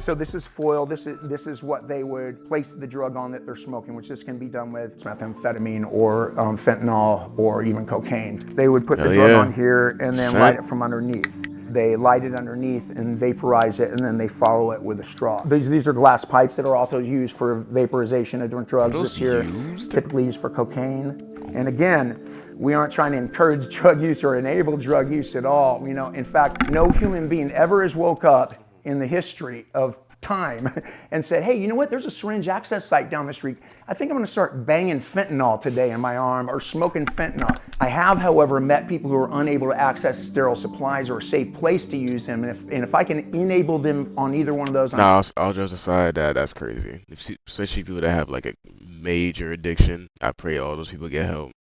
So this is foil. This is what they would place the drug on that they're smoking, which this can be done with methamphetamine or fentanyl or even cocaine. They would put the drug on here and then light it from underneath. They light it underneath and vaporize it, and then they follow it with a straw. These are glass pipes that are also used for vaporization of different drugs. This here typically used for cocaine. And again, we aren't trying to encourage drug use or enable drug use at all. You know, in fact, no human being ever has woke up in the history of time and said, hey, you know what, there's a syringe access site down the street. I think I'm gonna start banging fentanyl today in my arm or smoking fentanyl. I have, however, met people who are unable to access sterile supplies or a safe place to use them. And if I can enable them on either one of those. No, all jokes aside, that's crazy. Especially people that have like a major addiction, I pray all those people get help.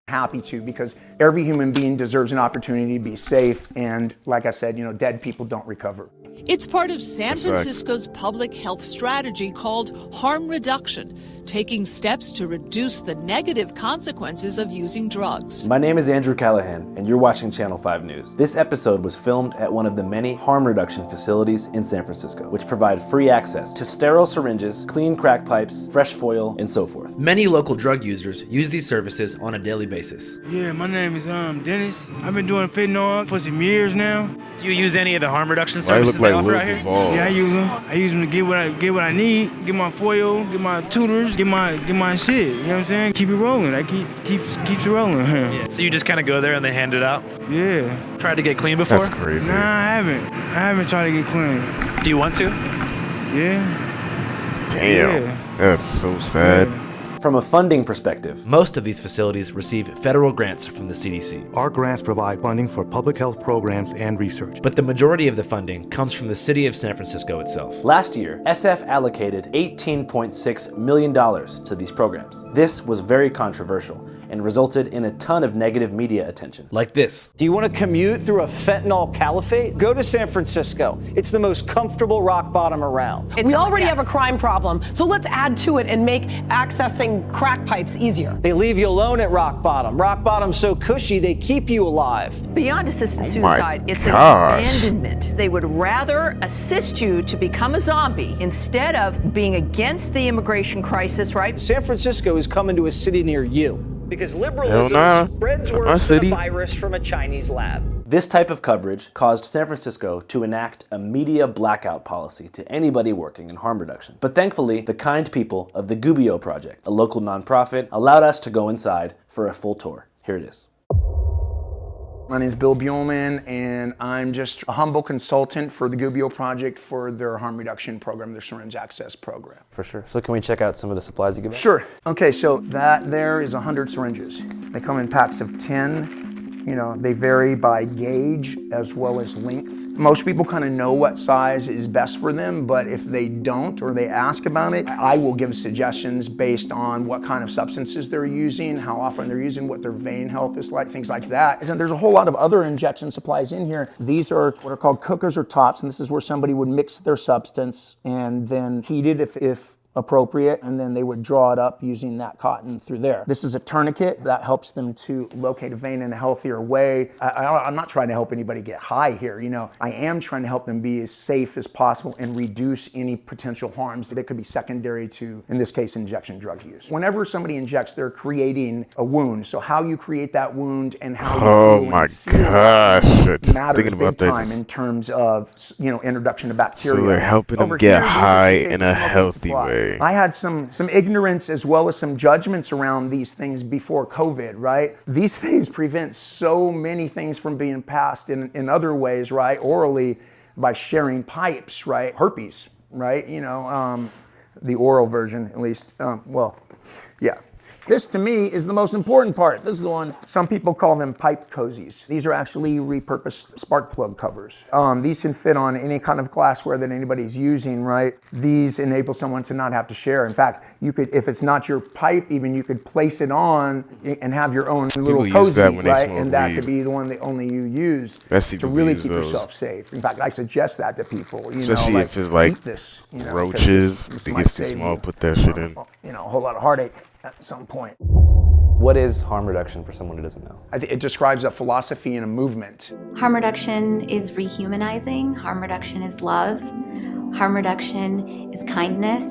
Happy to, because every human being deserves an opportunity to be safe, and like I said, you know, dead people don't recover. It's part of San Francisco's public health strategy called harm reduction, taking steps to reduce the negative consequences of using drugs. My name is Andrew Callahan, and you're watching Channel 5 News. This episode was filmed at one of the many harm reduction facilities in San Francisco, which provide free access to sterile syringes, clean crack pipes, fresh foil, and so forth. Many local drug users use these services on a daily basis. Yeah, my name is Dennis. I've been doing fentanyl for some years now. Do you use any of the harm reduction services they offer out here? Yeah, I use them. I use them to get what I need, get my foil, get my tutors, get my shit. You know what I'm saying? Keep it rolling. I keeps it rolling. Yeah. So you just kind of go there and they hand it out? Yeah. Tried to get clean before? That's crazy. Nah, I haven't tried to get clean. Do you want to? Yeah. Damn. Yeah. That's so sad. Yeah. From a funding perspective, most of these facilities receive federal grants from the CDC. Our grants provide funding for public health programs and research. But the majority of the funding comes from the city of San Francisco itself. Last year, SF allocated $18.6 million to these programs. This was very controversial and resulted in a ton of negative media attention. Like this. Do you want to commute through a fentanyl caliphate? Go to San Francisco. It's the most comfortable rock bottom around. We already have a crime problem, so let's add to it and make accessing crack pipes easier. They leave you alone at rock bottom. Rock bottom's so cushy, they keep you alive. Beyond assisted suicide, it's an abandonment. They would rather assist you to become a zombie instead of being against the immigration crisis, right? San Francisco is coming to a city near you. Because liberalism spreads worse than a virus from a Chinese lab. This type of coverage caused San Francisco to enact a media blackout policy to anybody working in harm reduction. But thankfully, the kind people of the Gubbio Project, a local nonprofit, allowed us to go inside for a full tour. Here it is. My name is Bill Buellman, and I'm just a humble consultant for the Gubbio Project for their harm reduction program, their syringe access program. For sure. So can we check out some of the supplies you give out? Sure. Okay, so that there is 100 syringes. They come in packs of 10. You know, they vary by gauge as well as length. Most people kind of know what size is best for them, but if they don't or they ask about it, I will give suggestions based on what kind of substances they're using, how often they're using, what their vein health is like, things like that. And there's a whole lot of other injection supplies in here. These are what are called cookers or tops, and this is where somebody would mix their substance and then heat it if appropriate, and then they would draw it up using that cotton through there. This is a tourniquet that helps them to locate a vein in a healthier way. I'm not trying to help anybody get high here, you know. I am trying to help them be as safe as possible and reduce any potential harms that could be secondary to, in this case, injection drug use. Whenever somebody injects, they're creating a wound. So how you create that wound and how you matters big time in terms of, you know, introduction of bacteria. So they're helping them get high in a healthy way. I had some ignorance as well as some judgments around these things before COVID, right? These things prevent so many things from being passed in other ways, right? Orally, by sharing pipes, right? Herpes, right? You know, the oral version, at least. Well, yeah. This, to me, is the most important part. This is the one, some people call them pipe cozies. These are actually repurposed spark plug covers. These can fit on any kind of glassware that anybody's using, right? These enable someone to not have to share. In fact, you could, if it's not your pipe even, you could place it on and have your own little cozy, right? And that could be the one that only you use to really keep yourself safe. In fact, I suggest that to people, you especially know, if it's like this, you know, roaches, if it gets too small, put that shit in. You know, a whole lot of heartache at some point. What is harm reduction for someone who doesn't know? It describes a philosophy and a movement. Harm reduction is rehumanizing. Harm reduction is love. Harm reduction is kindness.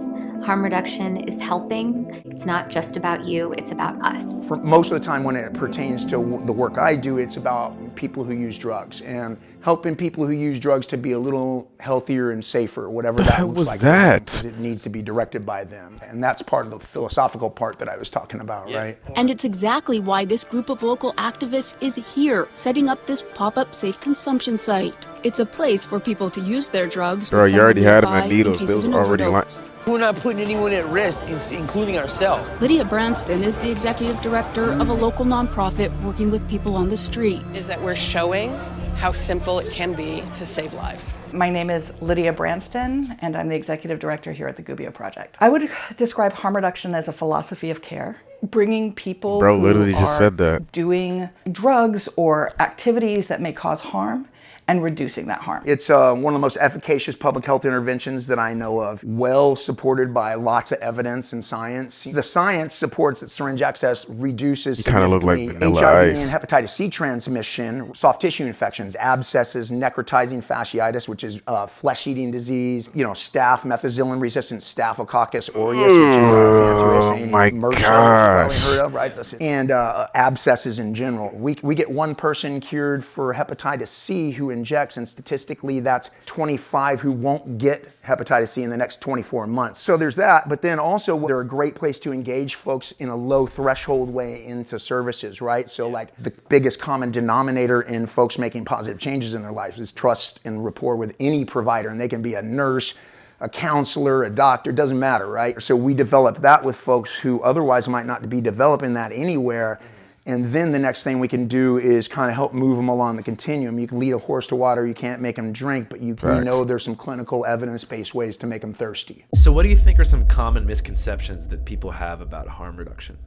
Harm reduction is helping. It's not just about you, it's about us. For most of the time when it pertains to the work I do, it's about people who use drugs and helping people who use drugs to be a little healthier and safer, whatever that looks like. Because it needs to be directed by them. And that's part of the philosophical part that I was talking about, right? And it's exactly why this group of local activists is here, setting up this pop-up safe consumption site. It's a place for people to use their drugs. Bro, you already had them at needles. They was already like. We're not putting anyone at risk, including ourselves. Lydia Branston is the executive director of a local nonprofit working with people on the street. Is that we're showing how simple it can be to save lives. My name is Lydia Branston, and I'm the executive director here at the Gubbio Project. I would describe harm reduction as a philosophy of care, bringing people who are doing drugs or activities that may cause harm and reducing that harm. It's one of the most efficacious public health interventions that I know of, well supported by lots of evidence and science. The science supports that syringe access reduces significantly HIV and hepatitis C transmission, soft tissue infections, abscesses, necrotizing fasciitis, which is flesh-eating disease, staph, methicillin-resistant Staphylococcus aureus, which is a fancy way of saying MRSA, probably heard of, right? And abscesses in general. We get one person cured for hepatitis C who injects, and statistically that's 25 who won't get hepatitis C in the next 24 months. So there's that, but then also they're a great place to engage folks in a low threshold way into services, right? So like the biggest common denominator in folks making positive changes in their lives is trust and rapport with any provider, and they can be a nurse, a counselor, a doctor, doesn't matter, right? So we develop that with folks who otherwise might not be developing that anywhere. And then the next thing we can do is kind of help move them along the continuum. You can lead a horse to water, you can't make them drink, but we know there's some clinical evidence-based ways to make them thirsty. So what do you think are some common misconceptions that people have about harm reduction?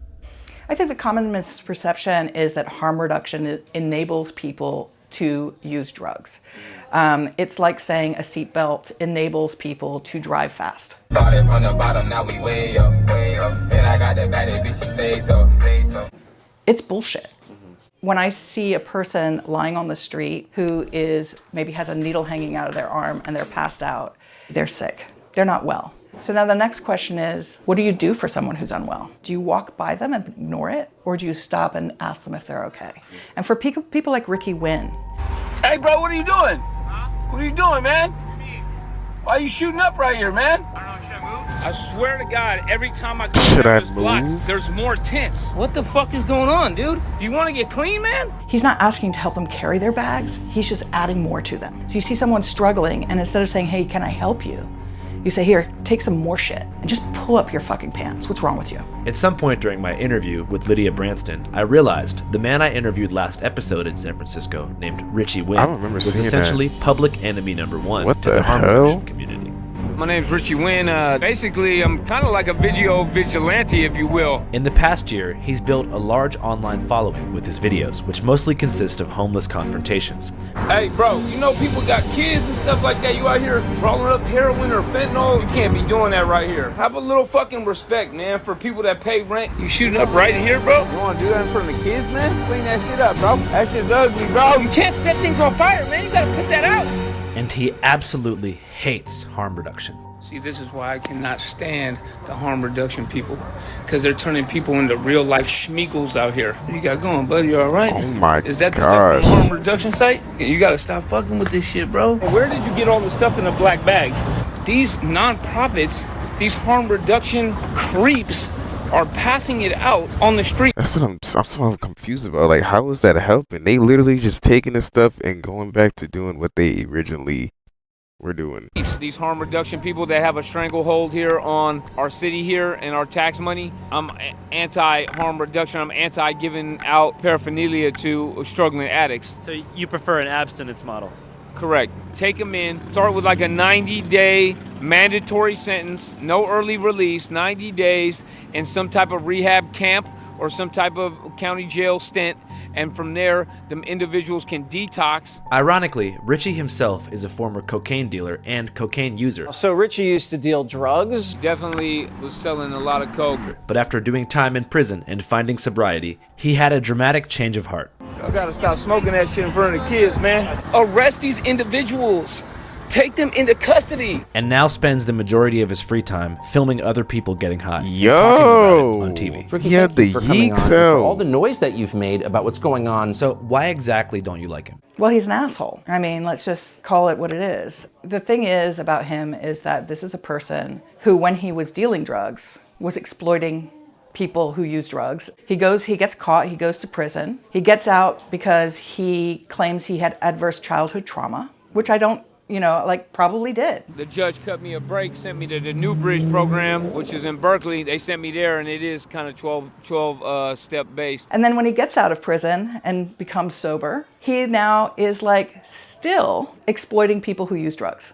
I think the common misperception is that harm reduction enables people to use drugs. It's like saying a seatbelt enables people to drive fast. Started from the bottom, now we way up, way up. And I got the baddest bitch, she stays up. It's bullshit. When I see a person lying on the street who maybe has a needle hanging out of their arm and they're passed out, they're sick. They're not well. So now the next question is, what do you do for someone who's unwell? Do you walk by them and ignore it? Or do you stop and ask them if they're okay? And for people like Ricky Wynn. Hey bro, what are you doing? What are you doing, man? Why are you shooting up right here, man? I swear to God, every time I come down this block, there's more tents. What the fuck is going on, dude? Do you want to get clean, man? He's not asking to help them carry their bags. He's just adding more to them. So you see someone struggling, and instead of saying, hey, can I help you? You say, here, take some more shit, and just pull up your fucking pants. What's wrong with you? At some point during my interview with Lydia Branston, I realized the man I interviewed last episode in San Francisco, named Richie Wynn, was essentially public enemy number one to the harm reduction community. My name's Richie Wynn. Basically, I'm kind of like a video vigilante, if you will. In the past year, he's built a large online following with his videos, which mostly consist of homeless confrontations. Hey, bro, you know people got kids and stuff like that. You out here rolling up heroin or fentanyl? You can't be doing that right here. Have a little fucking respect, man, for people that pay rent. You shooting up right here, bro? You want to do that in front of the kids, man? Clean that shit up, bro. That shit's ugly, bro. You can't set things on fire, man. You gotta put that out. And he absolutely hates harm reduction. See, this is why I cannot stand the harm reduction people, because they're turning people into real life schmeagles out here. What you got going, buddy? You all right? Oh my God. Is that the stuff from the harm reduction site? You gotta stop fucking with this shit, bro. Where did you get all the stuff in the black bag? These nonprofits, these harm reduction creeps are passing it out on the street. That's what I'm confused about. Like, how is that helping? They literally just taking this stuff and going back to doing what they originally were doing. These harm reduction people that have a stranglehold here on our city here and our tax money. I'm anti-harm reduction. I'm anti-giving out paraphernalia to struggling addicts. So you prefer an abstinence model? Correct. Take them in, start with like a 90-day mandatory sentence, no early release, 90 days in some type of rehab camp or some type of county jail stint, and from there, them individuals can detox. Ironically, Richie himself is a former cocaine dealer and cocaine user. So Richie used to deal drugs? Definitely was selling a lot of coke. But after doing time in prison and finding sobriety, he had a dramatic change of heart. I gotta stop smoking that shit in front of the kids, man. Arrest these individuals. take them into custody. And now spends the majority of his free time filming other people getting high. Yo, on TV. Ricky, he had thank the you for coming on yeeks and for out. all the noise that you've made about what's going on. So why exactly don't you like him? Well, he's an asshole. I mean, let's just call it what it is. The thing is about him is that this is a person who, when he was dealing drugs, was exploiting people who use drugs. He gets caught, he goes to prison. He gets out because he claims he had adverse childhood trauma, which I don't, probably did. The judge cut me a break, sent me to the New Bridge program, which is in Berkeley. They sent me there, and it is kind of 12 step based. And then when he gets out of prison and becomes sober, he now is still exploiting people who use drugs.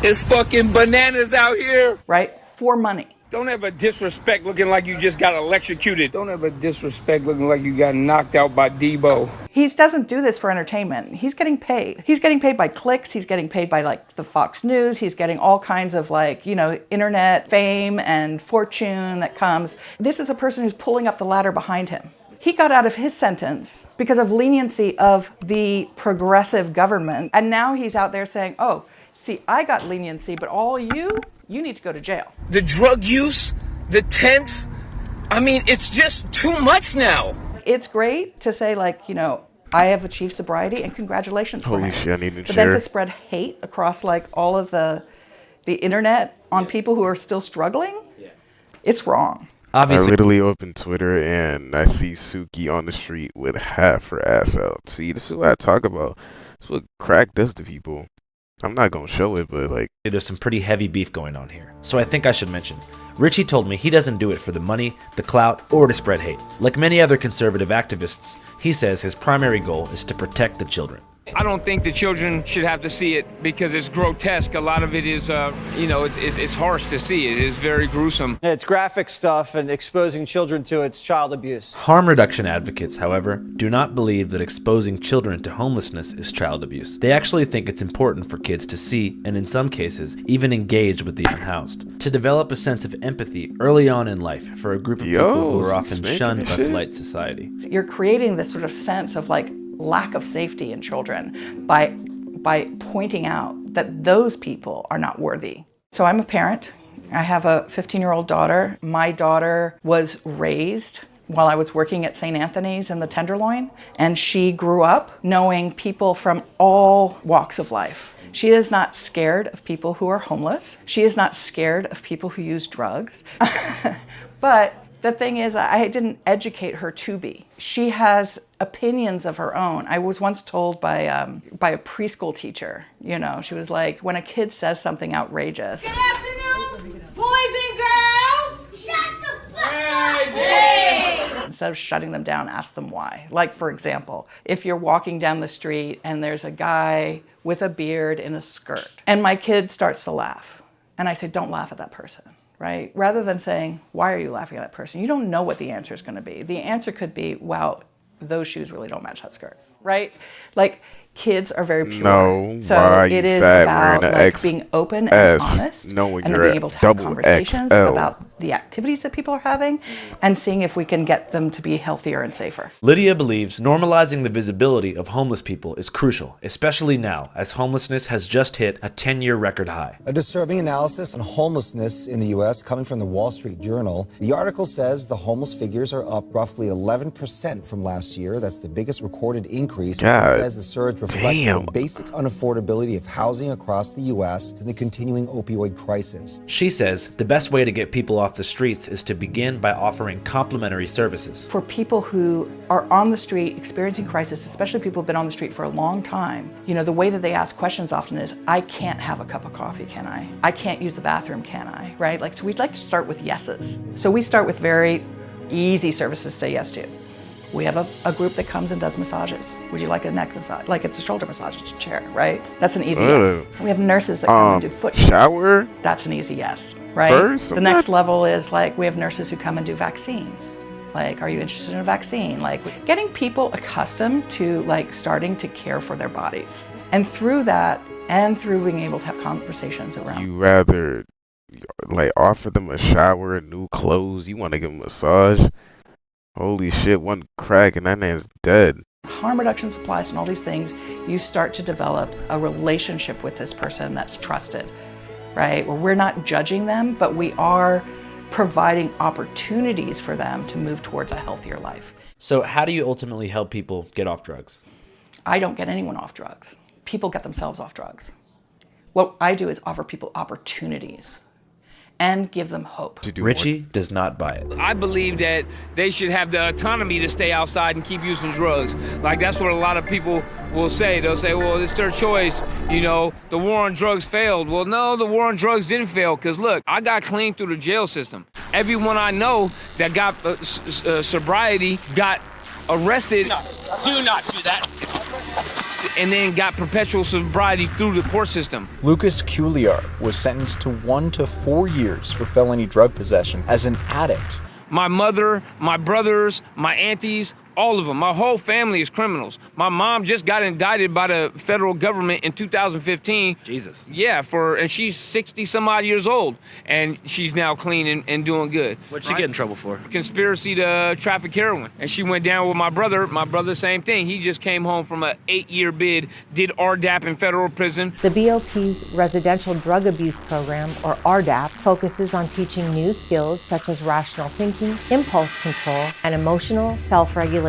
It's fucking bananas out here. Right? For money. Don't ever disrespect looking like you just got electrocuted. Don't ever disrespect looking like you got knocked out by Debo. He doesn't do this for entertainment. He's getting paid. He's getting paid by clicks. He's getting paid by the Fox News. He's getting all kinds of internet fame and fortune that comes. This is a person who's pulling up the ladder behind him. He got out of his sentence because of leniency of the progressive government. And now he's out there saying, oh, see, I got leniency, but all you need to go to jail. The drug use, the tents, I mean, it's just too much now. It's great to say I have achieved sobriety and congratulations. Holy shit, I need to But share. then to spread hate across all of the internet on people who are still struggling, it's wrong. Obviously. I literally opened Twitter and I see Suki on the street with half her ass out. See, this is what I talk about. This is what crack does to people. I'm not gonna show it, but there's some pretty heavy beef going on here. So I think I should mention. Richie told me he doesn't do it for the money, the clout, or to spread hate. Like many other conservative activists, he says his primary goal is to protect the children. I don't think the children should have to see it because it's grotesque. A lot of it is, it's harsh to see. It is very gruesome. It's graphic stuff and exposing children to it's child abuse. Harm reduction advocates, however, do not believe that exposing children to homelessness is child abuse. They actually think it's important for kids to see, and in some cases, even engage with the unhoused, to develop a sense of empathy early on in life for a group of people who are often shunned by polite society. You're creating this sort of sense of lack of safety in children by pointing out that those people are not worthy. So I'm a parent. I have a 15-year-old daughter. My daughter was raised while I was working at St. Anthony's in the Tenderloin, and she grew up knowing people from all walks of life. She is not scared of people who are homeless. She is not scared of people who use drugs. But the thing is, I didn't educate her to be. She has opinions of her own. I was once told by a preschool teacher, she was like, when a kid says something outrageous. Good afternoon, boys and girls. Shut the fuck up. Hey. Instead of shutting them down, ask them why. Like, for example, if you're walking down the street and there's a guy with a beard in a skirt, and my kid starts to laugh, and I say, don't laugh at that person. Right? Rather than saying, why are you laughing at that person? You don't know what the answer is going to be. The answer could be, wow, those shoes really don't match that skirt. Right? Kids are very pure. No, so why it you is fat about wearing a being open and honest, knowing and you're being able to have conversations XL. about the activities that people are having, and seeing if we can get them to be healthier and safer. Lydia believes normalizing the visibility of homeless people is crucial, especially now, as homelessness has just hit a 10-year record high. A disturbing analysis on homelessness in the U.S. coming from the Wall Street Journal. The article says the homeless figures are up roughly 11% from last year. That's the biggest recorded increase. God it says the surge reflects the basic unaffordability of housing across the U.S. and the continuing opioid crisis. She says the best way to get people off the streets is to begin by offering complimentary services. For people who are on the street experiencing crisis, especially people who've been on the street for a long time, the way that they ask questions often is, I can't have a cup of coffee, can I? I can't use the bathroom, can I? Right? So we'd like to start with yeses. So we start with very easy services to say yes to. We have a group that comes and does massages. Would you like a neck massage? Like it's a shoulder massage, it's a chair, right? That's an easy yes. We have nurses that come and do foot shower. That's an easy yes, right? First, the next level is we have nurses who come and do vaccines. Are you interested in a vaccine? Getting people accustomed to starting to care for their bodies. And through that, and through being able to have conversations around. You rather offer them a shower, new clothes, you want to give them a massage? Holy shit, one crack and that man's dead. Harm reduction supplies and all these things, you start to develop a relationship with this person that's trusted, right? Where we're not judging them, but we are providing opportunities for them to move towards a healthier life. So how do you ultimately help people get off drugs? I don't get anyone off drugs. People get themselves off drugs. What I do is offer people opportunities and give them hope. Richie does not buy it. I believe that they should have the autonomy to stay outside and keep using drugs. Like, that's what a lot of people will say. They'll say, well, it's their choice. You know, the war on drugs failed. Well, no, the war on drugs didn't fail. Because, look, I got clean through the jail system. Everyone I know that got sobriety got arrested. No, do not do that. And then got perpetual sobriety through the court system. Lucas Couliard was sentenced to 1 to 4 years for felony drug possession as an addict. My mother, my brothers, my aunties, all of them. My whole family is criminals. My mom just got indicted by the federal government in 2015. Jesus. Yeah, and she's 60 some odd years old, and she's now clean and doing good. What'd she get in trouble for? Conspiracy to traffic heroin. And she went down with my brother. My brother, same thing. He just came home from an 8-year bid, did RDAP in federal prison. The BOP's Residential Drug Abuse Program, or RDAP, focuses on teaching new skills such as rational thinking, impulse control, and emotional self-regulation.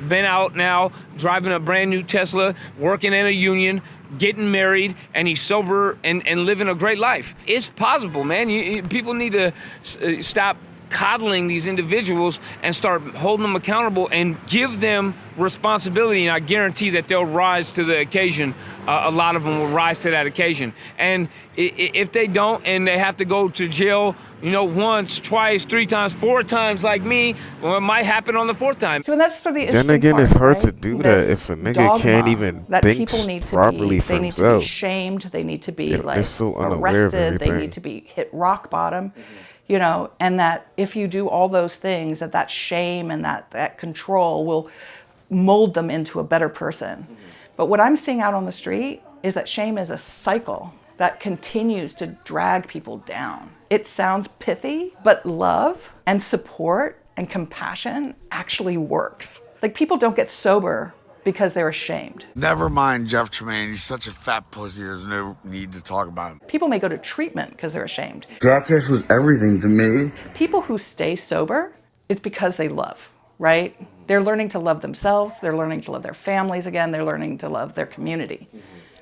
Been out now, driving a brand new Tesla, working in a union, getting married, and he's sober and living a great life. It's possible, man. People need to stop coddling these individuals and start holding them accountable and give them responsibility, and I guarantee that they'll rise to the occasion. A lot of them will rise to that occasion. And if they don't and they have to go to jail, you know, once, twice, 3 times, 4 times like me, well, it might happen on the 4th time. So that's sort of the interesting Then again, part, it's hard right? to do that if a nigga can't even think properly for they need himself. to be shamed, they need to be They're so unaware of arrested, they everything. need to be hit rock bottom. You know, and that if you do all those things, that shame and that control will mold them into a better person. But what I'm seeing out on the street is that shame is a cycle that continues to drag people down. It sounds pithy, but love and support and compassion actually works. Like, people don't get sober because they're ashamed. Never mind Jeff Tremaine. He's such a fat pussy. There's no need to talk about him. People may go to treatment because they're ashamed. Jackass was everything to me. People who stay sober, it's because they love, right? They're learning to love themselves. They're learning to love their families again. They're learning to love their community,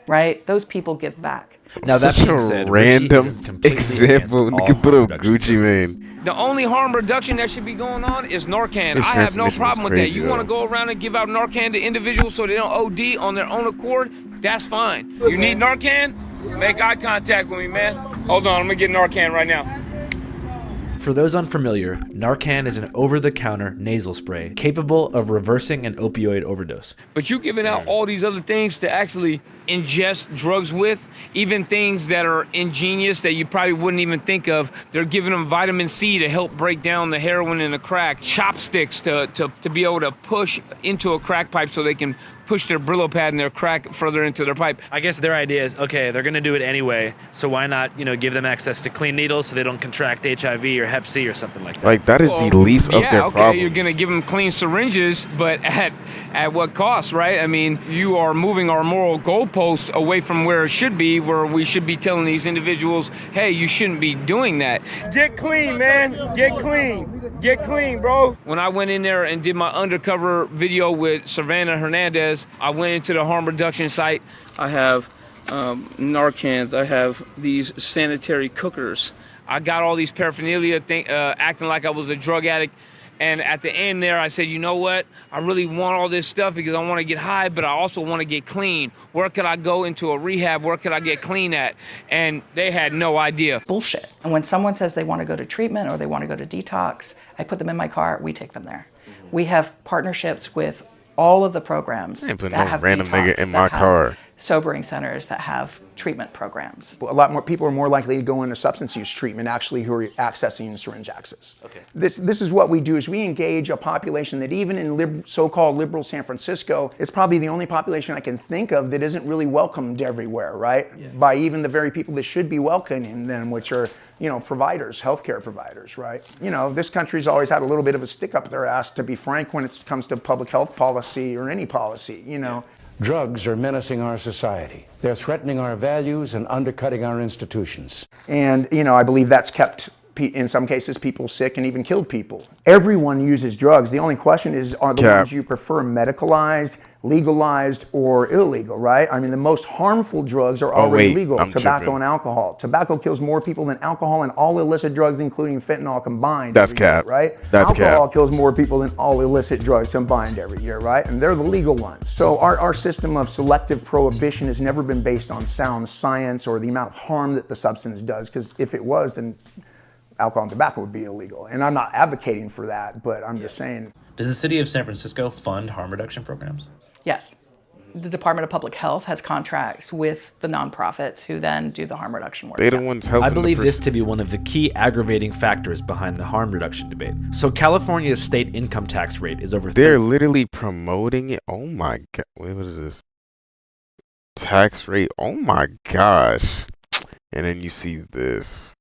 right? Those people give back. Now, that Such being a said, random example. Nigga put up Gucci Mane. The only harm reduction that should be going on is Narcan. This I have no transmission was problem with that. crazy, You though. want to go around and give out Narcan to individuals so they don't OD on their own accord? That's fine. You need Narcan? Make eye contact with me, man. Hold on, I'm gonna get Narcan right now. For those unfamiliar, Narcan is an over-the-counter nasal spray capable of reversing an opioid overdose. But you giving out all these other things to actually ingest drugs with, even things that are ingenious that you probably wouldn't even think of. They're giving them vitamin C to help break down the heroin and the crack, chopsticks to be able to push into a crack pipe so they can push their Brillo pad and their crack further into their pipe. I guess their idea is, okay, they're going to do it anyway, so why not, give them access to clean needles so they don't contract HIV or Hep C or something like that. Like, that is the least of their problems. You're going to give them clean syringes, but at what cost, right? I mean, you are moving our moral goalpost away from where it should be, where we should be telling these individuals, hey, you shouldn't be doing that. Get clean, man. Get clean. Get clean, bro. When I went in there and did my undercover video with Savannah Hernandez, I went into the harm reduction site. I have Narcans. I have these sanitary cookers. I got all these paraphernalia acting like I was a drug addict. And at the end there, I said, you know what? I really want all this stuff because I want to get high, but I also want to get clean. Where could I go into a rehab? Where could I get clean at? And they had no idea. Bullshit. And when someone says they want to go to treatment or they want to go to detox, I put them in my car, we take them there. We have partnerships with all of the programs I ain't putting that no have random detox, nigga in that my have car. sobering centers that have treatment programs. A lot more people are more likely to go into substance use treatment actually who are accessing syringe access. Okay. This is what we do is we engage a population that even in so-called liberal San Francisco, it's probably the only population I can think of that isn't really welcomed everywhere, right? Yeah. By even the very people that should be welcoming them, which are, you know, providers, healthcare providers, right? You know, this country's always had a little bit of a stick up their ass, to be frank, when it comes to public health policy or any policy, you know. Drugs are menacing our society. They're threatening our values and undercutting our institutions. And, you know, I believe that's kept, in some cases, people sick and even killed people. Everyone uses drugs. The only question is, are the ones you prefer medicalized, legalized, or illegal, right? I mean, the most harmful drugs are already legal. Tobacco and alcohol. Tobacco kills more people than alcohol and all illicit drugs, including fentanyl, combined. That's cap. Right? That's alcohol cap. kills more people than all illicit drugs combined every year, right? And they're the legal ones. So our system of selective prohibition has never been based on sound science or the amount of harm that the substance does, because if it was, then alcohol and tobacco would be illegal. And I'm not advocating for that, but I'm just saying. Does the city of San Francisco fund harm reduction programs? Yes. The Department of Public Health has contracts with the nonprofits who then do the harm reduction work. They're the ones helping. I believe this to be one of the key aggravating factors behind the harm reduction debate. So California's state income tax rate is over. They're literally promoting it. Oh my god! Wait, what is this? Tax rate. Oh my gosh! And then you see this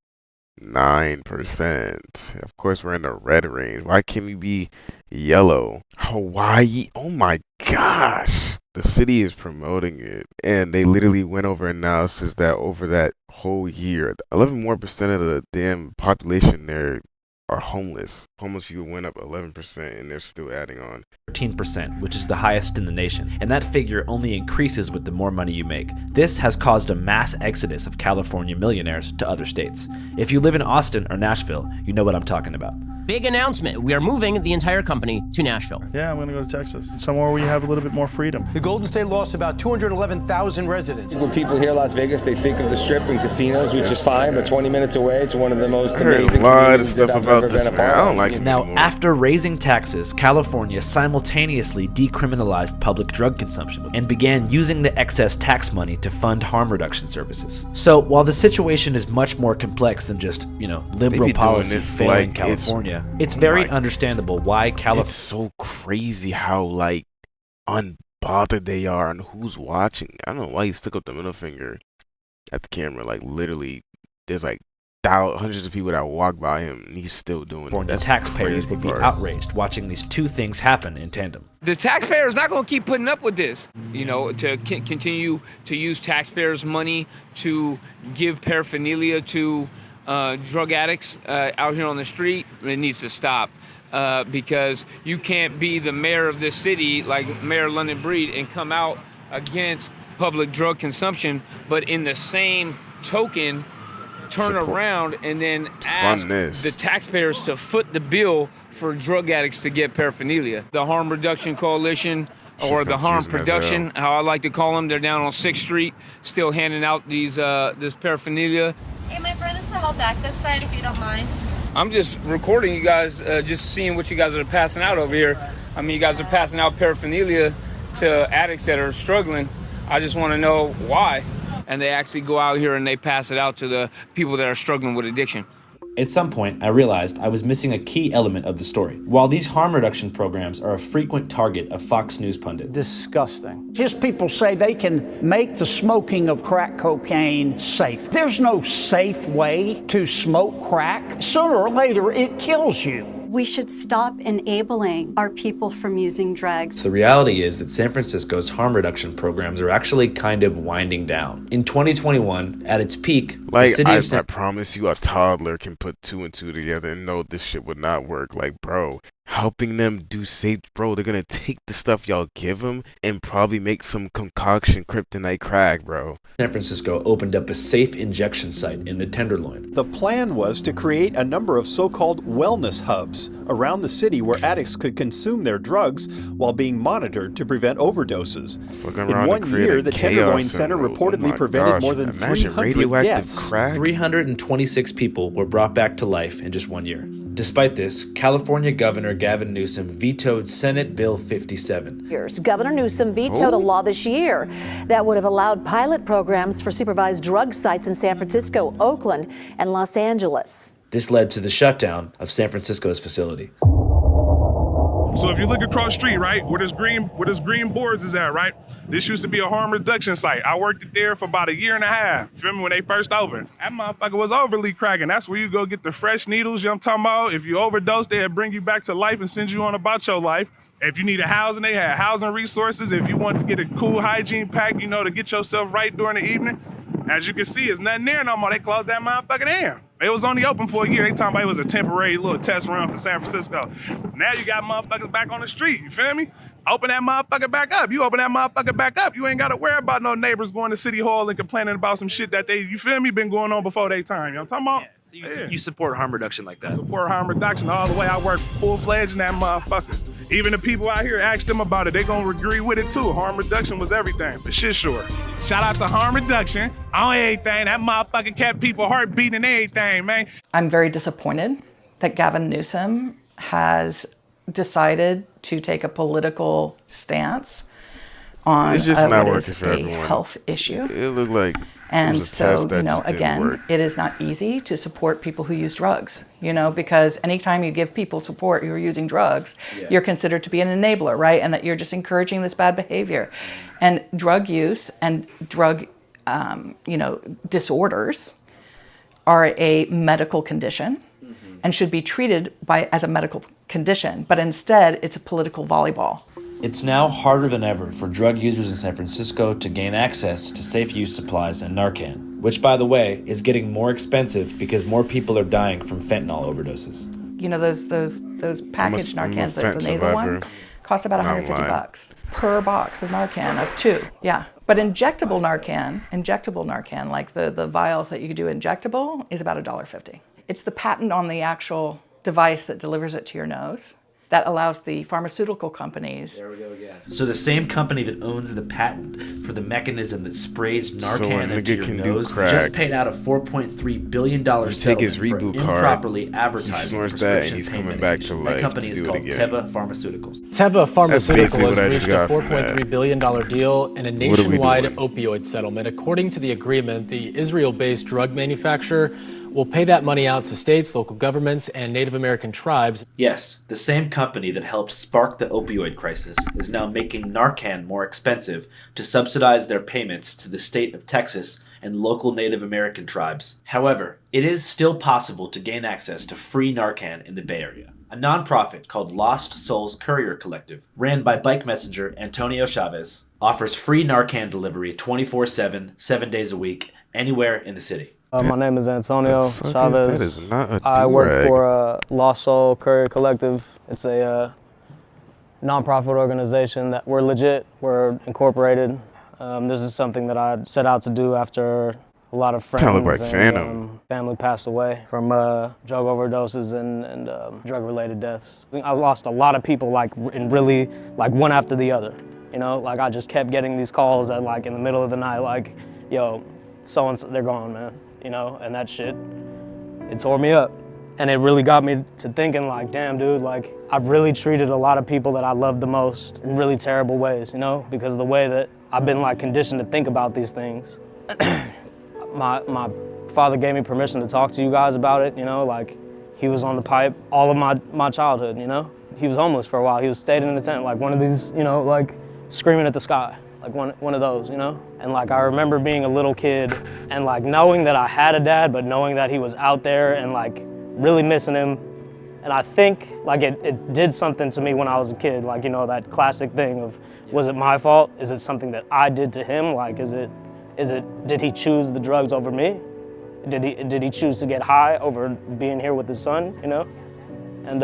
9%. Of course, we're in the red range. Why can't we be yellow? Hawaii. Oh my gosh! The city is promoting it, and they literally went over analysis that over that whole year, 11% more of the damn population there are homeless. Homeless people went up 11%, and they're still adding on 13%, which is the highest in the nation, and that figure only increases with the more money you make. This has caused a mass exodus of California millionaires to other states. If you live in Austin or Nashville, you know what I'm talking about. Big announcement. We are moving the entire company to Nashville. Yeah, I'm going to go to Texas. Somewhere where you have a little bit more freedom. The Golden State lost about 211,000 residents. When people hear Las Vegas, they think of the Strip and casinos, which is fine, but 20 minutes away, it's one of the most amazing communities that I've ever been a part of. Now, after raising taxes, California simultaneously decriminalized public drug consumption and began using the excess tax money to fund harm reduction services. So, while the situation is much more complex than just, liberal policy failing California, it's very understandable why California. It's so crazy how unbothered they are and who's watching. I don't know why he stuck up the middle finger at the camera. Like literally, there's hundreds of people that walk by him, and he's still doing it. The taxpayers would be outraged watching these two things happen in tandem. The taxpayer's not going to keep putting up with this, to continue to use taxpayers' money to give paraphernalia to drug addicts out here on the street. It needs to stop because you can't be the mayor of this city, like Mayor London Breed, and come out against public drug consumption, but in the same token, turn around and then ask the taxpayers to foot the bill for drug addicts to get paraphernalia. The Harm Reduction Coalition, or the Harm Production, how I like to call them, they're down on 6th Street, still handing out these this paraphernalia. Hey, my friend, this is the health access side, if you don't mind. I'm just recording you guys, just seeing what you guys are passing out over here. I mean, you guys are passing out paraphernalia to addicts that are struggling. I just want to know why. And they actually go out here and they pass it out to the people that are struggling with addiction. At some point, I realized I was missing a key element of the story. While these harm reduction programs are a frequent target of Fox News pundits. Disgusting. Just people say they can make the smoking of crack cocaine safe. There's no safe way to smoke crack. Sooner or later, it kills you. We should stop enabling our people from using drugs. The reality is that San Francisco's harm reduction programs are actually kind of winding down. In 2021, at its peak, the city of I promise you a toddler can put 2 and 2 together and know this shit would not work. Like, bro, helping them do safe, bro, they're gonna take the stuff y'all give them and probably make some concoction kryptonite crack, bro. San Francisco opened up a safe injection site in the Tenderloin. The plan was to create a number of so-called wellness hubs around the city where addicts could consume their drugs while being monitored to prevent overdoses. In 1 year, the Tenderloin Center reportedly prevented more than 300 deaths. 326 people were brought back to life in just 1 year. Despite this, California Governor Gavin Newsom vetoed Senate Bill 57. Governor Newsom vetoed a law this year that would have allowed pilot programs for supervised drug sites in San Francisco, Oakland, and Los Angeles. This led to the shutdown of San Francisco's facility. So if you look across the street, right, where this green boards is at, right, this used to be a harm reduction site. I worked it there for about a year and a half, feel me, when they first opened. That motherfucker was overly cracking. That's where you go get the fresh needles, you know what I'm talking about? If you overdose, they'd bring you back to life and send you on about your life. If you needed housing, they had housing resources. If you want to get a cool hygiene pack, you know, to get yourself right during the evening, as you can see, it's nothing there no more. They closed that motherfucker down. It was only open for a year. They talking about it was a temporary little test run for San Francisco. Now you got motherfuckers back on the street, you feel me? Open that motherfucker back up. You open that motherfucker back up, you ain't gotta worry about no neighbors going to City Hall and complaining about some shit that they, you feel me, been going on before they time. You know what I'm talking about? So you support harm reduction like that? Support harm reduction all the way. I work full-fledged in that motherfucker. Even the people out here, ask them about it, they gonna agree with it too. Harm reduction was everything, for shit sure. Shout out to harm reduction on everything. That motherfucker kept people heart beating and everything, man. I'm very disappointed that Gavin Newsom has decided to take a political stance on It's just not what working is for a everyone. health issue. It looked like And it was a so, test that you know, just didn't again, work. it is not easy to support people who use drugs, you know, because anytime you give people support who are using drugs, you're considered to be an enabler, right? And that you're just encouraging this bad behavior. And drug use and drug, disorders are a medical condition and should be treated as a medical condition. But instead, it's a political volleyball. It's now harder than ever for drug users in San Francisco to gain access to safe use supplies and Narcan, which, by the way, is getting more expensive because more people are dying from fentanyl overdoses. You know, those packaged Narcans, the nasal survivor. one, cost about Not lying. $150 per box of Narcan of 2. Yeah. But injectable Narcan, like the vials that you could do injectable, is about $1.50. It's the patent on the actual device that delivers it to your nose that allows the pharmaceutical companies. There we go again. So the same company that owns the patent for the mechanism that sprays So a Narcan nigga into your can do nose crack. just paid out a $4.3 billion You take his settlement for reboot card, improperly he advertising snorts that, and prescription he's pain coming back to medication. life That company to is do it called again. Teva Pharmaceuticals. Teva Pharmaceuticals basically what I reached just a got from $4.3 that. billion deal in a What are we nationwide doing? opioid settlement. According to the agreement, the Israel-based drug manufacturer will pay that money out to states, local governments, and Native American tribes. Yes, the same company that helped spark the opioid crisis is now making Narcan more expensive to subsidize their payments to the state of Texas and local Native American tribes. However, it is still possible to gain access to free Narcan in the Bay Area. A nonprofit called Lost Souls Courier Collective, ran by bike messenger Antonio Chavez, offers free Narcan delivery 24/7, 7 days a week, anywhere in the city. My name is Antonio Chavez. That is not a I work do-rag. for Lost Soul Courier Collective. It's a nonprofit organization that we're legit. We're incorporated. This is something that I set out to do after a lot of friends Kinda look like and Phantom. family passed away from drug overdoses and drug-related deaths. I lost a lot of people one after the other. You know, like I just kept getting these calls at in the middle of the night, like, yo, so-and-so, they're gone, man. You know, and that shit, it tore me up. And it really got me to thinking damn dude, I've really treated a lot of people that I love the most in really terrible ways, you know, because of the way that I've been conditioned to think about these things. My father gave me permission to talk to you guys about it, you know, he was on the pipe all of my childhood, you know. He was homeless for a while. He was staying in a tent, one of these, you know, screaming at the sky. One of those, you know? And I remember being a little kid and knowing that I had a dad, but knowing that he was out there and really missing him. And I think it did something to me when I was a kid, you know, that classic thing of, was it my fault? Is it something that I did to him? Did he choose the drugs over me? Did he choose to get high over being here with his son, you know? And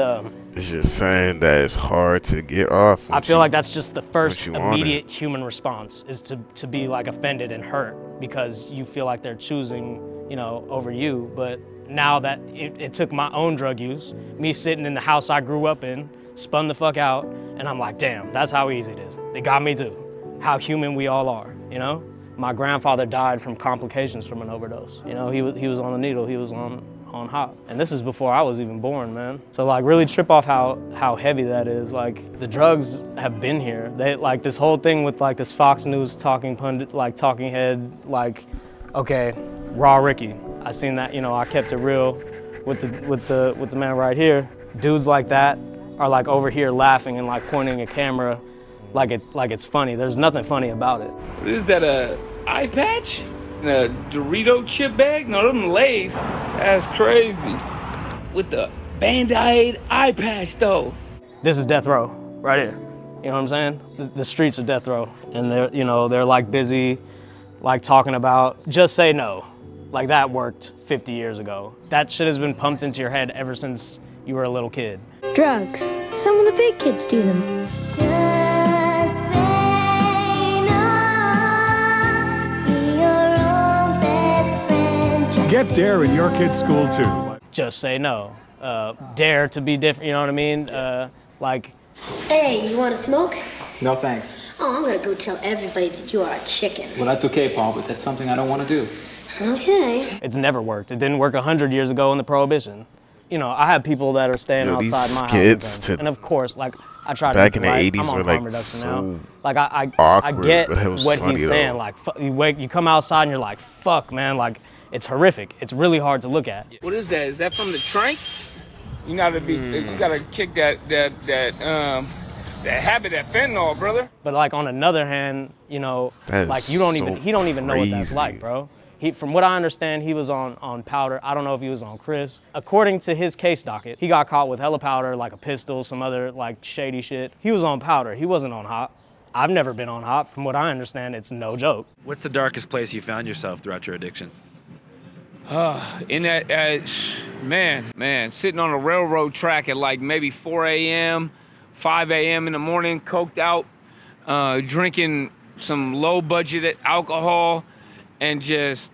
It's just saying that it's hard to get off. I feel like that's just the first you want immediate human response, is to be offended and hurt because you feel like they're choosing, you know, over you. But now that it took my own drug use, me sitting in the house I grew up in, spun the fuck out, and I'm like, damn, that's how easy it is. They got me too. How human we all are, you know? My grandfather died from complications from an overdose. You know, he was on a needle. He was on on hop. And this is before I was even born, man. So like really trip off how heavy that is. Like the drugs have been here. They like this whole thing with like this Fox News talking pundit, like talking head, like, okay, Raw Ricky. I seen that, you know, I kept it real with the man right here. Dudes like that are like over here laughing and like pointing a camera like it's funny. There's nothing funny about it. What is that, a eye patch? A Dorito chip bag? No, them Lay's. That's crazy. With the Band-Aid eye patch though. This is death row right here. You know what I'm saying? The streets are death row. And they're like busy like talking about just say no. Like that worked 50 years ago. That shit has been pumped into your head ever since you were a little kid. Drugs. Some of the big kids do them. Get DARE in your kid's school too. Just say no. Dare to be different, you know what I mean? Like, Hey, you want to smoke? No thanks. Oh, I'm gonna go tell everybody that you are a chicken. Well, that's okay, Paul, but that's something I don't want to do. Okay. it's never worked. It didn't work 100 years ago in the Prohibition. You know, I have people that are staying outside my house. And of course, like, I try to back in the right. 80s I'm on were harm like reduction so now. Like I awkward, get but it was what funny, he's saying. though. Like you come outside and you're like, fuck, man. Like it's horrific. It's really hard to look at. What is that? Is that from the Trunkz? You gotta be. You gotta kick that habit, that fentanyl, brother. But like on another hand, you know, like he don't even know what that's like, bro. From what I understand, he was on powder. I don't know if he was on Chris. According to his case docket, he got caught with hella powder, like a pistol, some other like shady shit. He was on powder. He wasn't on hop. I've never been on hop. From what I understand, it's no joke. What's the darkest place you found yourself throughout your addiction? In that, man, sitting on a railroad track at like maybe 4 a.m., 5 a.m. in the morning, coked out, drinking some low budget alcohol, and just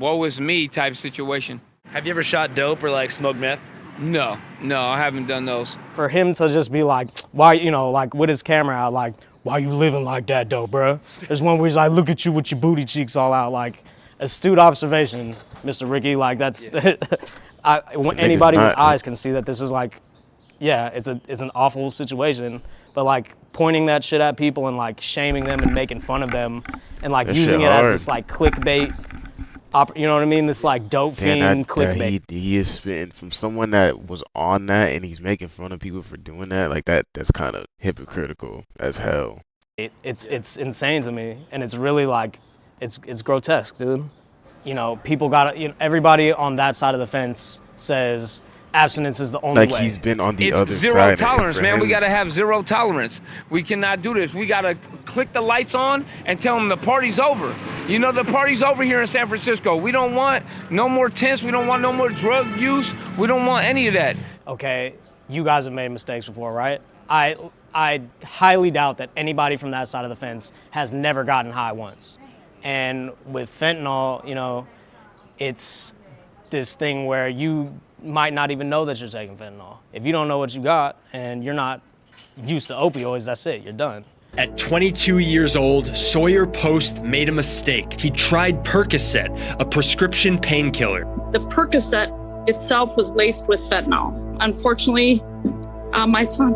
woe is me type situation. Have you ever shot dope or like smoked meth? No, I haven't done those. For him to just be like, why, you know, like with his camera out, like, why you living like that though, bro? There's one where he's like, look at you with your booty cheeks all out, like, astute observation, Mr. Ricky. Like that's, anybody with eyes can see that this is like, yeah, it's an awful situation, but like pointing that shit at people and like shaming them and making fun of them and like using it as this like clickbait, you know what I mean? This like dope fiend clickbait. He is spitting from someone that was on that and he's making fun of people for doing that. Like that's kind of hypocritical as hell. It's insane to me, and it's really like, it's grotesque, dude. You know, people everybody on that side of the fence says abstinence is the only way. Like he's been on the other side. It's zero tolerance, man. We gotta have zero tolerance. We cannot do this. We gotta click the lights on and tell them the party's over. You know, the party's over here in San Francisco. We don't want no more tents. We don't want no more drug use. We don't want any of that. Okay, you guys have made mistakes before, right? I highly doubt that anybody from that side of the fence has never gotten high once. And with fentanyl, you know, it's this thing where you might not even know that you're taking fentanyl. If you don't know what you got and you're not used to opioids, that's it, you're done. At 22 years old, Sawyer Post made a mistake. He tried Percocet, a prescription painkiller. The Percocet itself was laced with fentanyl. Unfortunately, my son.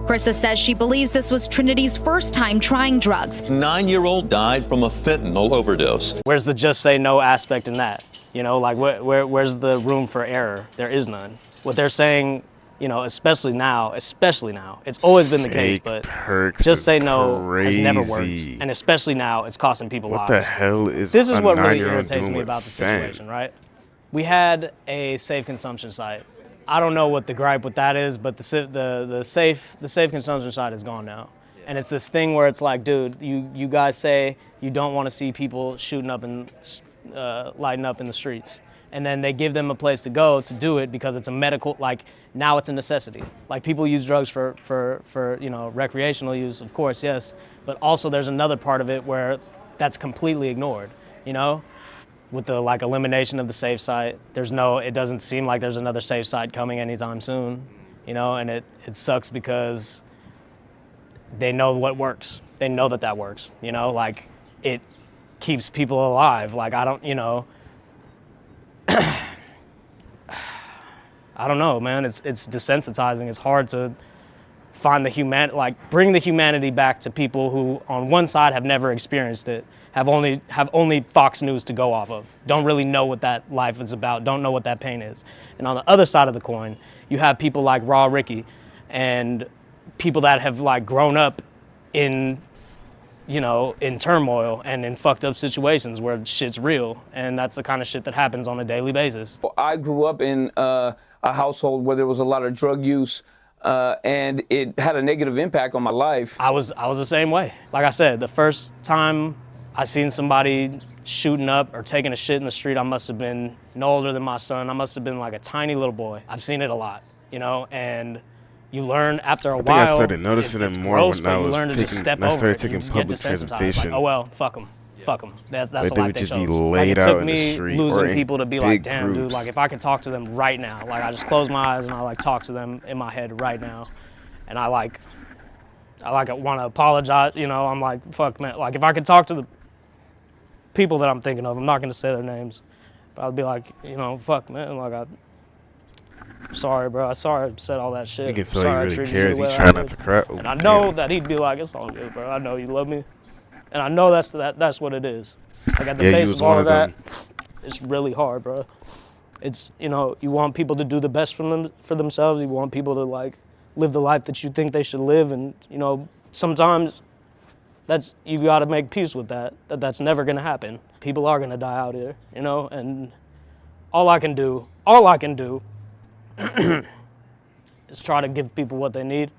Krista says she believes this was Trinity's first time trying drugs. 9-year-old died from a fentanyl overdose. Where's the just say no aspect in that? You know, like where's the room for error? There is none. What they're saying, you know, especially now, it's always been the case, but just say no has never worked. And especially now, it's costing people lives. What the hell is this is what really 9-year-old irritates doing me with about the fent? situation, right? We had a safe consumption site. I don't know what the gripe with that is, but the safe consumption site is gone now. And it's this thing where it's like, dude, you guys say you don't want to see people shooting up and lighting up in the streets. And then they give them a place to go to do it because it's a medical, like now it's a necessity. Like people use drugs for you know, recreational use, of course, yes. But also there's another part of it where that's completely ignored, you know? With the like elimination of the safe site, it doesn't seem like there's another safe site coming anytime soon, you know, and it sucks because they know what works. They know that works, you know, like it keeps people alive. Like I don't, you know, I don't know, man. It's desensitizing. It's hard to find bring the humanity back to people who on one side have never experienced it, have only Fox News to go off of, don't really know what that life is about, don't know what that pain is. And on the other side of the coin, you have people like Raw Ricky and people that have like grown up in turmoil and in fucked up situations where shit's real, and that's the kind of shit that happens on a daily basis. I grew up in a household where there was a lot of drug use, and it had a negative impact on my life. I was the same way. Like I said, the first time I seen somebody shooting up or taking a shit in the street, I must have been no older than my son. I must have been like a tiny little boy. I've seen it a lot, and you learn after a while. I think I started noticing it more gross, when I you was learn to just step when I over started it. taking You public get desensitized. transportation. Like, oh well, fuck them. Fuck them. That's Like, the they life would they just chose. be laid it out took in the me street losing or in people to be like, big damn, dude, groups. like if I could talk to them right now, like I just close my eyes and I like talk to them in my head right now, and I want to apologize. I'm like, fuck, man. Like if I could talk to the people that I'm thinking of, I'm not gonna say their names, but I'd be like, fuck, man. Like I'm sorry, bro. I'm sorry I said all that shit. You can tell Sorry I he really treated you cares. the He's way I trying not did. to cry. And I know that he'd be like, it's all good, bro. I know you love me. And I know that's what it is. Like at the base of all of that, it's really hard, bro. It's, you want people to do the best for themselves. You want people to like live the life that you think they should live. And, sometimes you got to make peace with that's never going to happen. People are going to die out here, and all I can do is try to give people what they need.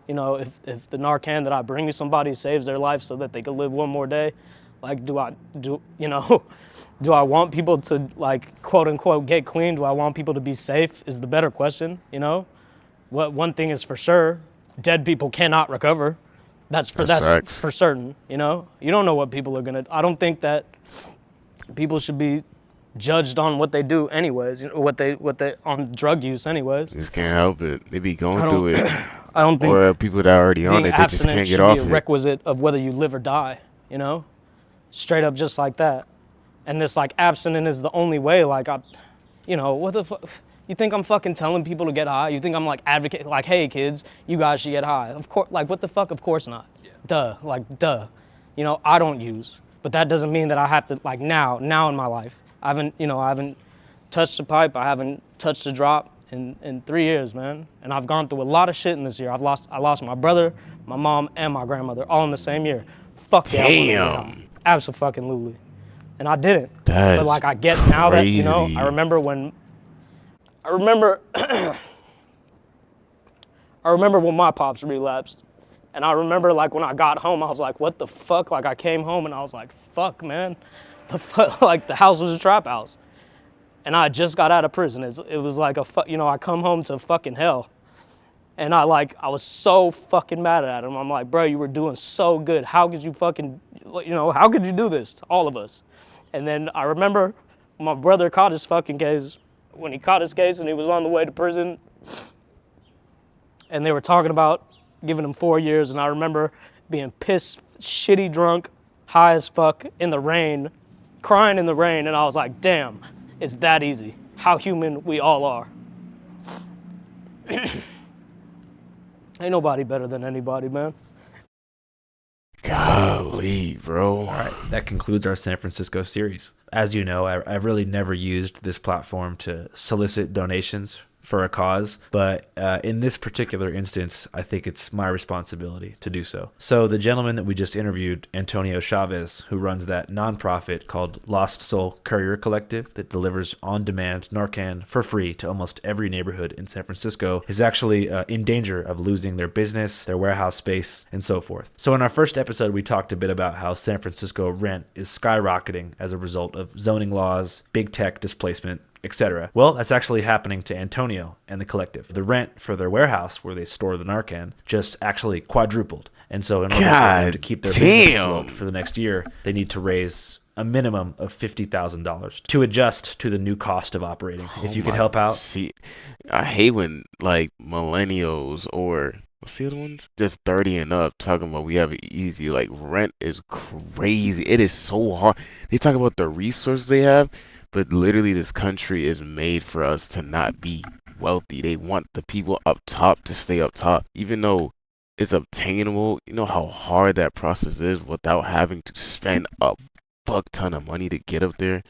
If the Narcan that I bring to somebody saves their life so that they can live one more day, like do I want people to like quote unquote get clean? Do I want people to be safe is the better question, What one thing is for sure, dead people cannot recover. That's for certain, You don't know what people are gonna. I don't think that people should be judged on what they do anyways, what they on drug use anyways. You just can't help it. They be going through it. I don't think or people that are already on it, they just can't get off it. Should be a requisite of whether you live or die, straight up just like that. And this like abstinent is the only way. Like what the fuck? You think I'm fucking telling people to get high? You think I'm like advocating like, hey kids, you guys should get high? Of course, like what the fuck? Of course not. Yeah. Duh. I don't use, but that doesn't mean that I have to like now in my life. I haven't touched a pipe. I haven't touched a drop in 3 years, man. And I've gone through a lot of shit in this year. I lost my brother, my mom, and my grandmother all in the same year. Fuck yeah. Damn. Absolutely. And I didn't. That's but like I get now crazy. that, I remember when my pops relapsed. And I remember like when I got home, I was like, what the fuck? Like I came home and I was like, fuck, man. The fuck, like the house was a trap house. And I just got out of prison. It was like I come home to fucking hell. And I was so fucking mad at him. I'm like, bro, you were doing so good. How could you how could you do this to all of us? And then I remember my brother caught his fucking case. When he caught his case and he was on the way to prison, and they were talking about giving him 4 years, and I remember being pissed, shitty drunk, high as fuck, in the rain, crying in the rain, and I was like, damn, it's that easy. How human we all are. Ain't nobody better than anybody, man. Golly, bro. All right, that concludes our San Francisco series. As you know, I've really never used this platform to solicit donations for a cause, but in this particular instance, I think it's my responsibility to do so. So the gentleman that we just interviewed, Antonio Chavez, who runs that nonprofit called Lost Soul Courier Collective that delivers on-demand Narcan for free to almost every neighborhood in San Francisco, is actually in danger of losing their business, their warehouse space, and so forth. So in our first episode, we talked a bit about how San Francisco rent is skyrocketing as a result of zoning laws, big tech displacement, etc. Well, that's actually happening to Antonio and the collective. The rent for their warehouse where they store the Narcan just actually quadrupled. And so in order for them to keep their business afloat for the next year, they need to raise a minimum of $50,000 to adjust to the new cost of operating. If you could help out. See, I hate when like millennials or what's the other ones? Just 30 and up talking about we have it easy. Like rent is crazy. It is so hard. They talk about the resources they have. But literally, this country is made for us to not be wealthy. They want the people up top to stay up top, even though it's obtainable. You know how hard that process is without having to spend a fuck ton of money to get up there.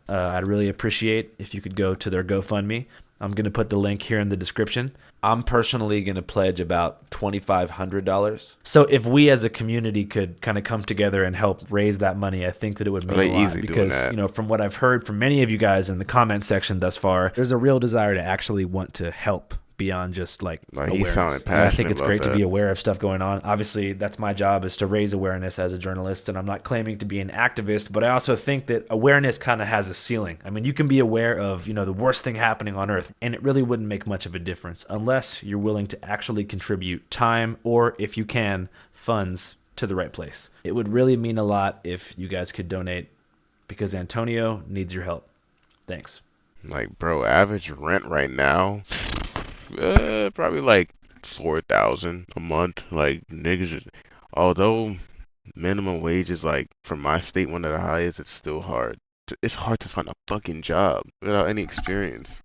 I'd really appreciate if you could go to their GoFundMe. I'm going to put the link here in the description. I'm personally going to pledge about $2,500. So if we as a community could kind of come together and help raise that money, I think that it would mean a lot. Because, you know, from what I've heard from many of you guys in the comment section thus far, there's a real desire to actually want to help beyond just like awareness. And I think it's great to be aware of stuff going on. Obviously, that's my job, is to raise awareness as a journalist, and I'm not claiming to be an activist, but I also think that awareness kind of has a ceiling. I mean, you can be aware of, you know, the worst thing happening on earth, and it really wouldn't make much of a difference unless you're willing to actually contribute time, or if you can, funds to the right place. It would really mean a lot if you guys could donate, because Antonio needs your help. Thanks. Like, bro, average rent right now, probably like 4,000 a month. Like, niggas is, although minimum wage is like, from my state, one of the highest, it's still hard. It's hard to find a fucking job without any experience.